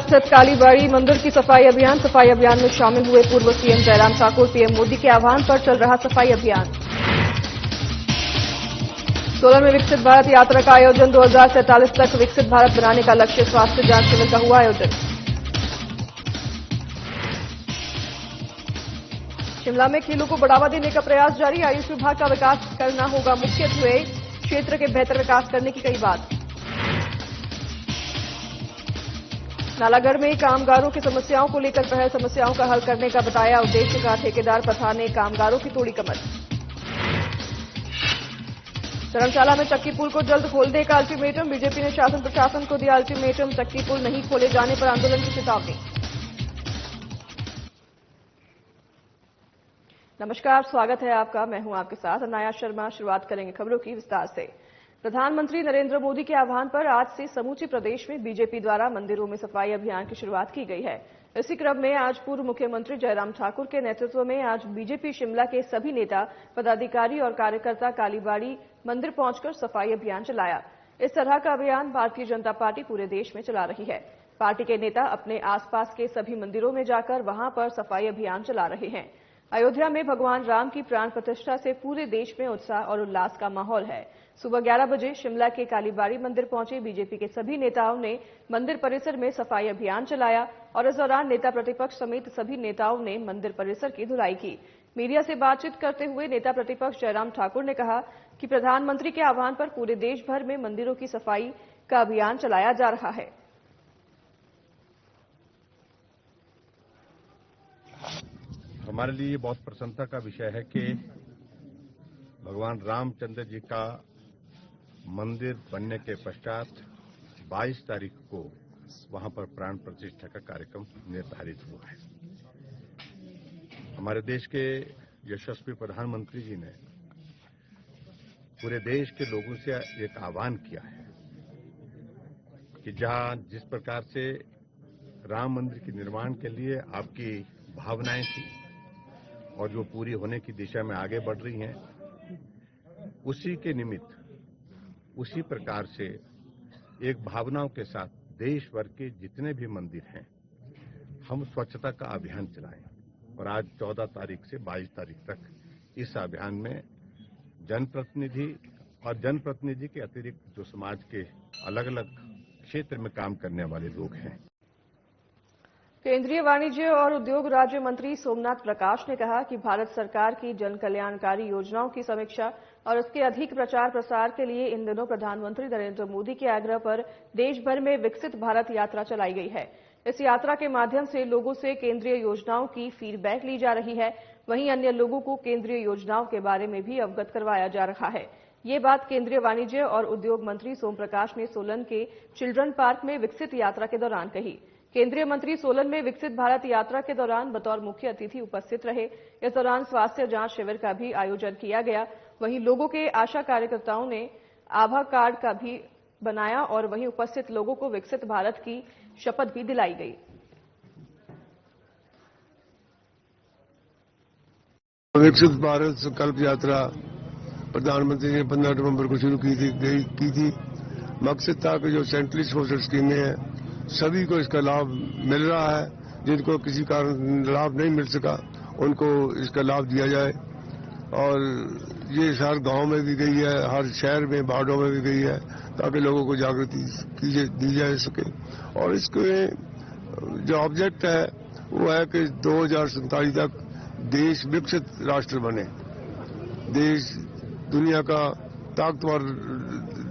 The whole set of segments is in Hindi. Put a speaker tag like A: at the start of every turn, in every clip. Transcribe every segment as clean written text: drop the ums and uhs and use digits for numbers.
A: स्थित कालीबाड़ी मंदिर की सफाई अभियान में शामिल हुए पूर्व सीएम जयराम ठाकुर। पीएम मोदी के आह्वान पर चल रहा सफाई अभियान। सोलन में विकसित भारत यात्रा का आयोजन। 2047 तक विकसित भारत बनाने का लक्ष्य। स्वास्थ्य जांच शिविर का हुआ आयोजन। शिमला में खेलों को बढ़ावा देने का प्रयास जारी। आयुष विभाग का विकास करना होगा मुख्यत्वे। क्षेत्र के बेहतर विकास करने की कई बात। नालागढ़ में कामगारों की समस्याओं को लेकर पहल। समस्याओं का हल करने का बताया उद्देश्य का। ठेकेदार प्रथा ने कामगारों की तोड़ी कमर। धर्मशाला में चक्की पुल को जल्द खोलने का अल्टीमेटम। बीजेपी ने शासन प्रशासन को दिया अल्टीमेटम। चक्की पुल नहीं खोले जाने पर आंदोलन की चेतावनी। नमस्कार, स्वागत है आपका। मैं हूं आपके साथ अनाया शर्मा। शुरुआत करेंगे खबरों की विस्तार से। प्रधानमंत्री नरेंद्र मोदी के आह्वान पर आज से समूचे प्रदेश में बीजेपी द्वारा मंदिरों में सफाई अभियान की शुरुआत की गई है। इसी क्रम में आज पूर्व मुख्यमंत्री जयराम ठाकुर के नेतृत्व में आज बीजेपी शिमला के सभी नेता, पदाधिकारी और कार्यकर्ता कालीबाड़ी मंदिर पहुंचकर सफाई अभियान चलाया। इस तरह का अभियान भारतीय जनता पार्टी पूरे देश में चला रही है। पार्टी के नेता अपने आसपास के सभी मंदिरों में जाकर वहां पर सफाई अभियान चला रहे हैं। अयोध्या में भगवान राम की प्राण प्रतिष्ठा से पूरे देश में उत्साह और उल्लास का माहौल है। सुबह 11 बजे शिमला के कालीबाड़ी मंदिर पहुंचे बीजेपी के सभी नेताओं ने मंदिर परिसर में सफाई अभियान चलाया और इस दौरान नेता प्रतिपक्ष समेत सभी नेताओं ने मंदिर परिसर की धुलाई की। मीडिया से बातचीत करते हुए नेता प्रतिपक्ष जयराम ठाकुर ने कहा कि प्रधानमंत्री के आह्वान पर पूरे देश भर में मंदिरों की सफाई का अभियान चलाया जा रहा है।
B: हमारे लिए बहुत प्रसन्नता का विषय है कि भगवान रामचंद्र जी का मंदिर बनने के पश्चात 22 तारीख को वहां पर प्राण प्रतिष्ठा का कार्यक्रम निर्धारित हुआ है। हमारे देश के यशस्वी प्रधानमंत्री जी ने पूरे देश के लोगों से एक आह्वान किया है कि जहां जिस प्रकार से राम मंदिर के निर्माण के लिए आपकी भावनाएं थी और जो पूरी होने की दिशा में आगे बढ़ रही हैं, उसी के निमित्त उसी प्रकार से एक भावनाओं के साथ देश भर के जितने भी मंदिर हैं, हम स्वच्छता का अभियान चलाएं और आज 14 तारीख से 22 तारीख तक इस अभियान में जनप्रतिनिधि और जनप्रतिनिधि के अतिरिक्त जो समाज के अलग अलग क्षेत्र में काम करने वाले लोग हैं।
A: केंद्रीय वाणिज्य और उद्योग राज्य मंत्री सोमनाथ प्रकाश ने कहा कि भारत सरकार की जन कल्याणकारी योजनाओं की समीक्षा और इसके अधिक प्रचार प्रसार के लिए इन दिनों प्रधानमंत्री नरेंद्र मोदी के आग्रह पर देश भर में विकसित भारत यात्रा चलाई गई है। इस यात्रा के माध्यम से लोगों से केंद्रीय योजनाओं की फीडबैक ली जा रही है। वहीं अन्य लोगों को केंद्रीय योजनाओं के बारे में भी अवगत करवाया जा रहा है। ये बात केंद्रीय वाणिज्य और उद्योग मंत्री सोम प्रकाश ने सोलन के चिल्ड्रन पार्क में विकसित यात्रा के दौरान कही। केंद्रीय मंत्री सोलन में विकसित भारत यात्रा के दौरान बतौर मुख्य अतिथि उपस्थित रहे। इस दौरान स्वास्थ्य जांच शिविर का भी आयोजन किया गया। वहीं लोगों के आशा कार्यकर्ताओं ने आभा कार्ड का भी बनाया और वहीं उपस्थित लोगों को विकसित भारत की शपथ भी दिलाई गई।
C: विकसित भारत संकल्प यात्रा प्रधानमंत्री ने 15 नवंबर को शुरू की थी। मकसद था कि जो सेंट्रली सोशल स्कीमें हैं सभी को इसका लाभ मिल रहा है। जिनको किसी कारण लाभ नहीं मिल सका उनको इसका लाभ दिया जाए और ये हर गांव में भी गई है, हर शहर में वार्डों में भी गई है ताकि लोगों को जागृति दी जा सके। और इसके जो ऑब्जेक्ट है वो है कि 2047 तक देश विकसित राष्ट्र बने, देश दुनिया का ताकतवर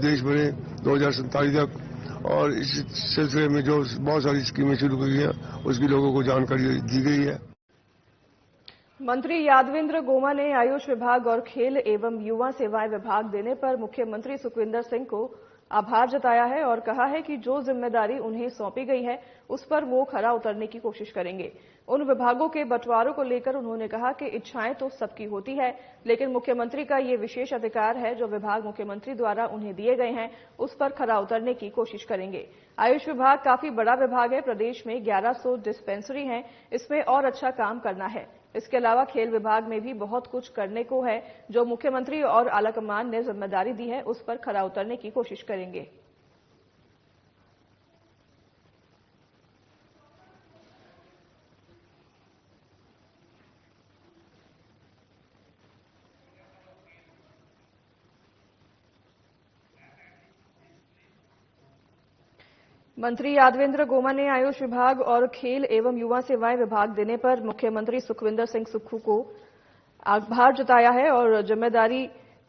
C: देश बने 2047 तक। और इस सिलसिले में जो बहुत सारी स्कीमें शुरू हुई हैं उसकी लोगों को जानकारी दी गई है।
A: मंत्री यादवेंद्र गोमा ने आयुष विभाग और खेल एवं युवा सेवाएं विभाग देने पर मुख्यमंत्री सुखविंदर सिंह को आभार जताया है और कहा है कि जो जिम्मेदारी उन्हें सौंपी गई है उस पर वो खरा उतरने की कोशिश करेंगे। उन विभागों के बंटवारों को लेकर उन्होंने कहा कि इच्छाएं तो सबकी होती है, लेकिन मुख्यमंत्री का ये विशेष अधिकार है। जो विभाग मुख्यमंत्री द्वारा उन्हें दिए गए हैं उस पर खरा उतरने की कोशिश करेंगे। आयुष विभाग काफी बड़ा विभाग है। प्रदेश में 1100 डिस्पेंसरी हैं, इसमें और अच्छा काम करना है। इसके अलावा खेल विभाग में भी बहुत कुछ करने को है। जो मुख्यमंत्री और आलाकमान ने जिम्मेदारी दी है उस पर खरा उतरने की कोशिश करेंगे। मंत्री यादवेंद्र गोमा ने आयुष विभाग और खेल एवं युवा सेवाएं विभाग देने पर मुख्यमंत्री सुखविंदर सिंह सुक्खू को आभार जताया है और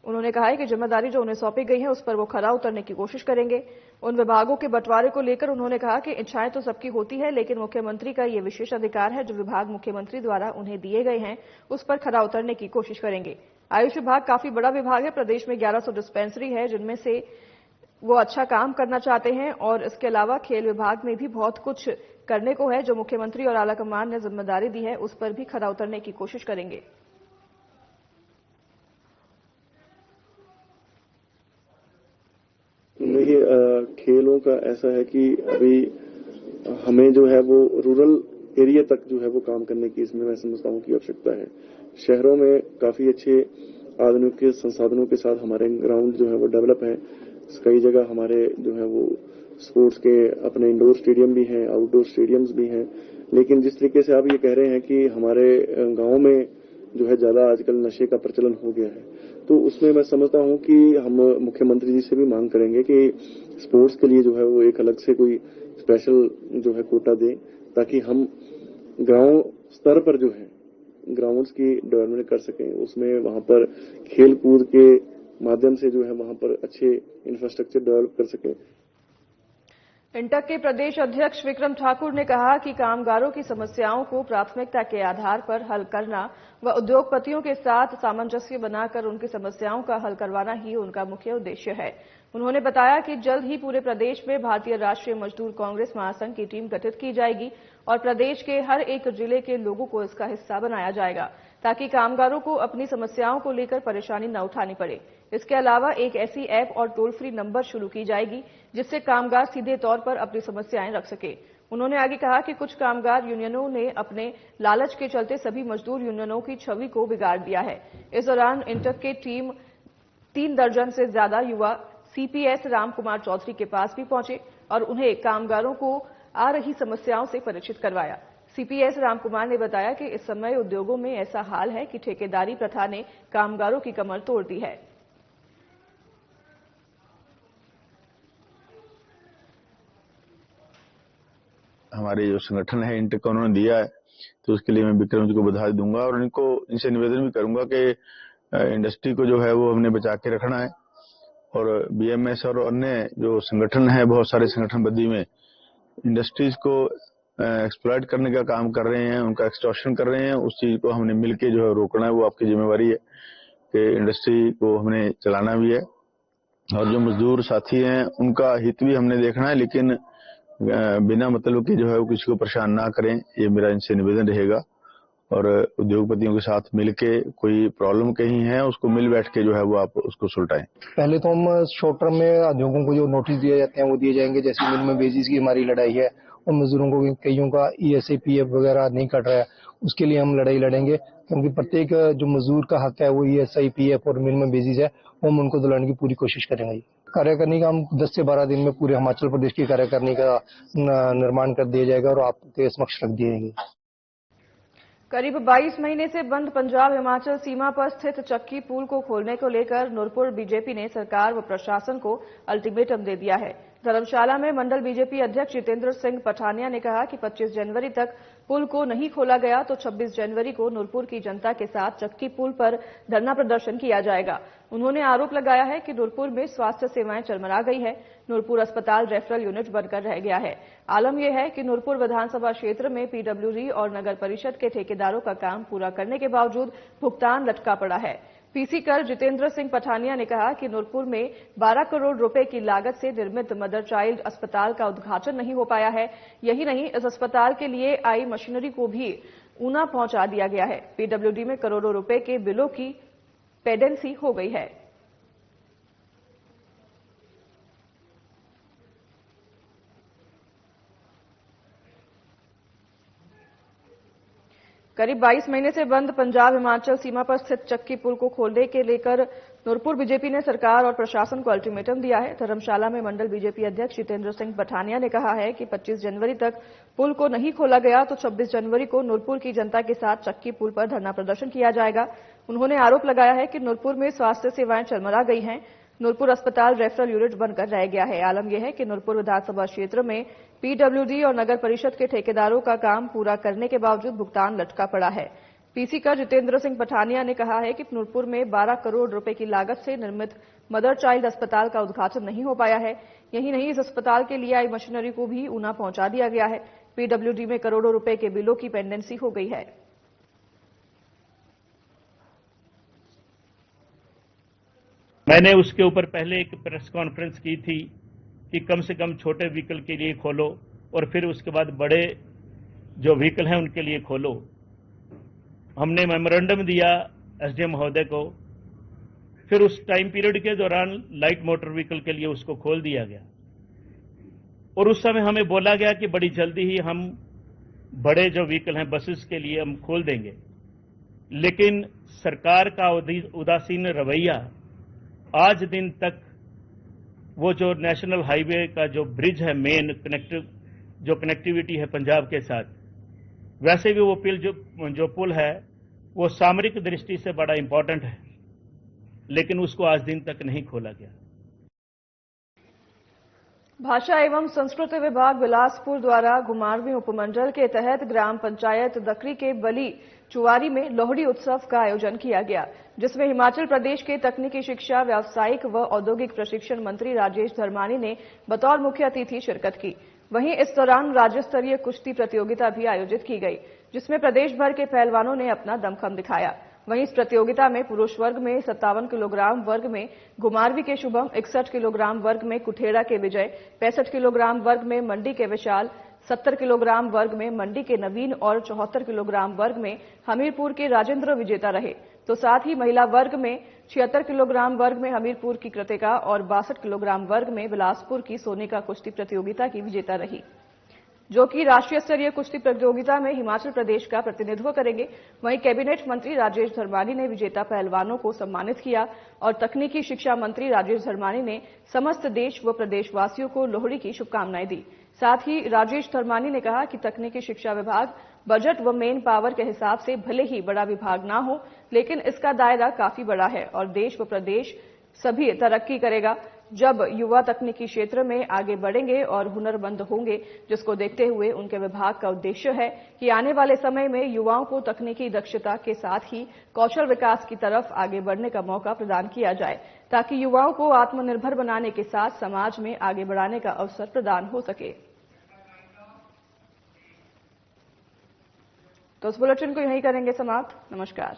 A: उन्होंने कहा है कि जिम्मेदारी जो उन्हें सौंपी गई है उस पर वो खरा उतरने की कोशिश करेंगे। उन विभागों के बंटवारे को लेकर उन्होंने कहा कि इच्छाएं तो सबकी होती है, लेकिन मुख्यमंत्री का ये विशेष अधिकार है, जो विभाग मुख्यमंत्री द्वारा उन्हें दिए गए हैं उस पर खरा उतरने की कोशिश करेंगे। आयुष विभाग काफी बड़ा विभाग है, प्रदेश में 1100 डिस्पेंसरी है जिनमें से वो अच्छा काम करना चाहते हैं और इसके अलावा खेल विभाग में भी बहुत कुछ करने को है। जो मुख्यमंत्री और आलाकमान ने जिम्मेदारी दी है उस पर भी खरा उतरने की कोशिश करेंगे।
D: देखिए, खेलों का ऐसा है कि अभी हमें जो है वो रूरल एरिया तक जो है वो काम करने की इसमें मैं समझता हूँ की आवश्यकता है। शहरों में काफी अच्छे आधुनिक संसाधनों के साथ हमारे ग्राउंड जो है वो डेवलप है। कई जगह हमारे जो है वो स्पोर्ट्स के अपने इंडोर स्टेडियम भी हैं, आउटडोर स्टेडियम्स भी हैं, लेकिन जिस तरीके से आप ये कह रहे हैं कि हमारे गांव में जो है ज्यादा आजकल नशे का प्रचलन हो गया है, तो उसमें मैं समझता हूं कि हम मुख्यमंत्री जी से भी मांग करेंगे कि स्पोर्ट्स के लिए जो है वो एक अलग से कोई स्पेशल जो है कोटा दें, ताकि हम गांव स्तर पर जो है ग्राउंड्स की डेवलपमेंट कर सकें। उसमें वहां पर खेल कूद के माध्यम से जो है वहां पर अच्छे इंफ्रास्ट्रक्चर डेवलप कर सकें।
A: इंटक के प्रदेश अध्यक्ष विक्रम ठाकुर ने कहा कि कामगारों की समस्याओं को प्राथमिकता के आधार पर हल करना व उद्योगपतियों के साथ सामंजस्य बनाकर उनकी समस्याओं का हल करवाना ही उनका मुख्य उद्देश्य है। उन्होंने बताया कि जल्द ही पूरे प्रदेश में भारतीय राष्ट्रीय मजदूर कांग्रेस महासंघ की टीम गठित की जाएगी और प्रदेश के हर एक जिले के लोगों को इसका हिस्सा बनाया जाएगा, ताकि कामगारों को अपनी समस्याओं को लेकर परेशानी न उठानी पड़े। इसके अलावा एक ऐसी ऐप और टोल फ्री नंबर शुरू की जाएगी जिससे कामगार सीधे तौर पर अपनी समस्याएं रख सके। उन्होंने आगे कहा कि कुछ कामगार यूनियनों ने अपने लालच के चलते सभी मजदूर यूनियनों की छवि को बिगाड़ दिया है। इस दौरान इंटक की टीम 3 दर्जन से ज्यादा युवा सीपीएस रामकुमार चौधरी के पास भी पहुंचे और उन्हें कामगारों को आ रही समस्याओं से परिचित करवाया। सीपीएस रामकुमार ने बताया कि इस समय उद्योगों में ऐसा हाल है कि ठेकेदारी प्रथा ने कामगारों की कमर तोड़ दी है।
E: हमारे जो संगठन है इंटक का उन्होंने दिया है, तो उसके लिए मैं विक्रम जी को बधाई दूंगा और इनसे निवेदन भी करूंगा कि इंडस्ट्री को जो है वो हमने बचा के रखना है। और बीएमएस और अन्य जो संगठन है, बहुत सारे संगठन बद्दी में इंडस्ट्रीज को एक्सप्लॉइट करने का काम कर रहे हैं, उनका एक्सटॉर्शन कर रहे हैं, उस चीज को हमने मिलकर जो है रोकना है। वो आपकी जिम्मेवारी है कि इंडस्ट्री को हमने चलाना भी है और जो मजदूर साथी हैं उनका हित भी हमने देखना है, लेकिन बिना मतलब के जो है वो किसी को परेशान ना करें, ये मेरा इनसे निवेदन रहेगा। और उद्योगपतियों के साथ मिलके कोई प्रॉब्लम कहीं है उसको मिल बैठ के जो है वो आप उसको सुलटाएं।
F: पहले तो हम शॉर्ट टर्म में उद्योगों को जो नोटिस दिए जाते हैं वो दिए जाएंगे, जैसे मिनिमम वेजेस की हमारी लड़ाई है और मजदूरों को कईयों का ईएसआई पीएफ वगैरह नहीं कट रहा है, उसके लिए हम लड़ाई लड़ेंगे, क्योंकि प्रत्येक जो मजदूर का हक है वो ईएसआई पीएफ और मिनिमम वेजेस है, वो हम उनको दिलाने की पूरी कोशिश करेंगे। कार्यकारिणी का हम 10 से 12 दिन में पूरे हिमाचल प्रदेश की कार्यकारिणी का निर्माण कर दिया जाएगा और आपके समक्ष रख दिए जाएंगे।
A: करीब 22 महीने से बंद पंजाब हिमाचल सीमा पर स्थित चक्की पुल को खोलने को लेकर नूरपुर बीजेपी ने सरकार व प्रशासन को अल्टीमेटम दे दिया है। धर्मशाला में मंडल बीजेपी अध्यक्ष जितेंद्र सिंह पठानिया ने कहा कि 25 जनवरी तक पुल को नहीं खोला गया तो 26 जनवरी को नूरपुर की जनता के साथ चक्की पुल पर धरना प्रदर्शन किया जाएगा। उन्होंने आरोप लगाया है कि नूरपुर में स्वास्थ्य सेवाएं चरमरा गई है। नूरपुर अस्पताल रेफरल यूनिट बनकर रह गया है। आलम यह है कि नूरपुर विधानसभा क्षेत्र में पीडब्ल्यूडी और नगर परिषद के ठेकेदारों का काम पूरा करने के बावजूद भुगतान लटका पड़ा है। पीसी कर जितेंद्र सिंह पठानिया ने कहा कि नूरपुर में 12 करोड़ रुपए की लागत से निर्मित मदर चाइल्ड अस्पताल का उद्घाटन नहीं हो पाया है। यही नहीं, इस अस्पताल के लिए आई मशीनरी को भी ऊना पहुंचा दिया गया है। पीडब्ल्यूडी में करोड़ों रुपए के बिलों की पेंडेंसी हो गई है। करीब 22 महीने से बंद पंजाब हिमाचल सीमा पर स्थित चक्की पुल को खोलने के लेकर नूरपुर बीजेपी ने सरकार और प्रशासन को अल्टीमेटम दिया है। धर्मशाला में मंडल बीजेपी अध्यक्ष जितेंद्र सिंह पठानिया ने कहा है कि 25 जनवरी तक पुल को नहीं खोला गया तो 26 जनवरी को नूरपुर की जनता के साथ चक्की पुल पर धरना प्रदर्शन किया जाएगा। उन्होंने आरोप लगाया है कि नूरपुर में स्वास्थ्य सेवाएं चरमरा गई हैं। नूरपुर अस्पताल रेफरल यूनिट बनकर रह गया है। आलम यह है कि नूरपुर विधानसभा क्षेत्र में पीडब्ल्यूडी और नगर परिषद के ठेकेदारों का काम पूरा करने के बावजूद भुगतान लटका पड़ा है। पीसी का जितेंद्र सिंह पठानिया ने कहा है कि नूरपुर में 12 करोड़ रुपए की लागत से निर्मित मदर चाइल्ड अस्पताल का उद्घाटन नहीं हो पाया है। यही नहीं, इस अस्पताल के लिए आई मशीनरी को भी ऊना पहुंचा दिया गया है। पीडब्ल्यूडी में करोड़ों रुपए के बिलों की पेंडेंसी हो गई है।
G: मैंने उसके ऊपर पहले एक प्रेस कॉन्फ्रेंस की थी कि कम से कम छोटे व्हीकल के लिए खोलो और फिर उसके बाद बड़े जो व्हीकल हैं उनके लिए खोलो। हमने मेमोरेंडम दिया एसडीएम महोदय को, फिर उस टाइम पीरियड के दौरान लाइट मोटर व्हीकल के लिए उसको खोल दिया गया और उस समय हमें बोला गया कि बड़ी जल्दी ही हम बड़े जो व्हीकल हैं बसेस के लिए हम खोल देंगे। लेकिन सरकार का उदासीन रवैया, आज दिन तक वो जो नेशनल हाईवे का जो ब्रिज है मेन जो कनेक्टिविटी है पंजाब के साथ, वैसे भी वो जो पुल है वो सामरिक दृष्टि से बड़ा इंपॉर्टेंट है, लेकिन उसको आज दिन तक नहीं खोला गया।
A: भाषा एवं संस्कृति विभाग बिलासपुर द्वारा घुमारवीं उपमंडल के तहत ग्राम पंचायत दकरी के बली चुवारी में लोहड़ी उत्सव का आयोजन किया गया, जिसमें हिमाचल प्रदेश के तकनीकी शिक्षा, व्यावसायिक व औद्योगिक प्रशिक्षण मंत्री राजेश धर्मानी ने बतौर मुख्य अतिथि शिरकत की। वहीं इस दौरान राज्य स्तरीय कुश्ती प्रतियोगिता भी आयोजित की गई, जिसमें प्रदेश भर के पहलवानों ने अपना दमखम दिखाया। वहीं इस प्रतियोगिता में पुरुष वर्ग में 57 किलोग्राम वर्ग में घुमारवीं के शुभम, 61 किलोग्राम वर्ग में कुठेड़ा के विजय, 65 किलोग्राम वर्ग में मंडी के विशाल, 70 किलोग्राम वर्ग में मंडी के नवीन और 74 किलोग्राम वर्ग में हमीरपुर के राजेंद्र विजेता रहे। तो साथ ही महिला वर्ग में 76 किलोग्राम वर्ग में हमीरपुर की कृतिका और 62 किलोग्राम वर्ग में बिलासपुर की सोनिका कुश्ती प्रतियोगिता की विजेता रही, जो कि राष्ट्रीय स्तरीय कुश्ती प्रतियोगिता में हिमाचल प्रदेश का प्रतिनिधित्व करेंगे। वहीं कैबिनेट मंत्री राजेश धर्मानी ने विजेता पहलवानों को सम्मानित किया और तकनीकी शिक्षा मंत्री राजेश धर्मानी ने समस्त देश व प्रदेशवासियों को लोहड़ी की शुभकामनाएं दी। साथ ही राजेश धर्मानी ने कहा कि तकनीकी शिक्षा विभाग बजट व मेन पावर के हिसाब से भले ही बड़ा विभाग ना हो, लेकिन इसका दायरा काफी बड़ा है और देश व प्रदेश सभी तरक्की करेगा जब युवा तकनीकी क्षेत्र में आगे बढ़ेंगे और हुनरमंद होंगे, जिसको देखते हुए उनके विभाग का उद्देश्य है कि आने वाले समय में युवाओं को तकनीकी दक्षता के साथ ही कौशल विकास की तरफ आगे बढ़ने का मौका प्रदान किया जाए, ताकि युवाओं को आत्मनिर्भर बनाने के साथ समाज में आगे बढ़ाने का अवसर प्रदान हो सके। तो इस बुलेटिन को यहीं करेंगे समाप्त। नमस्कार।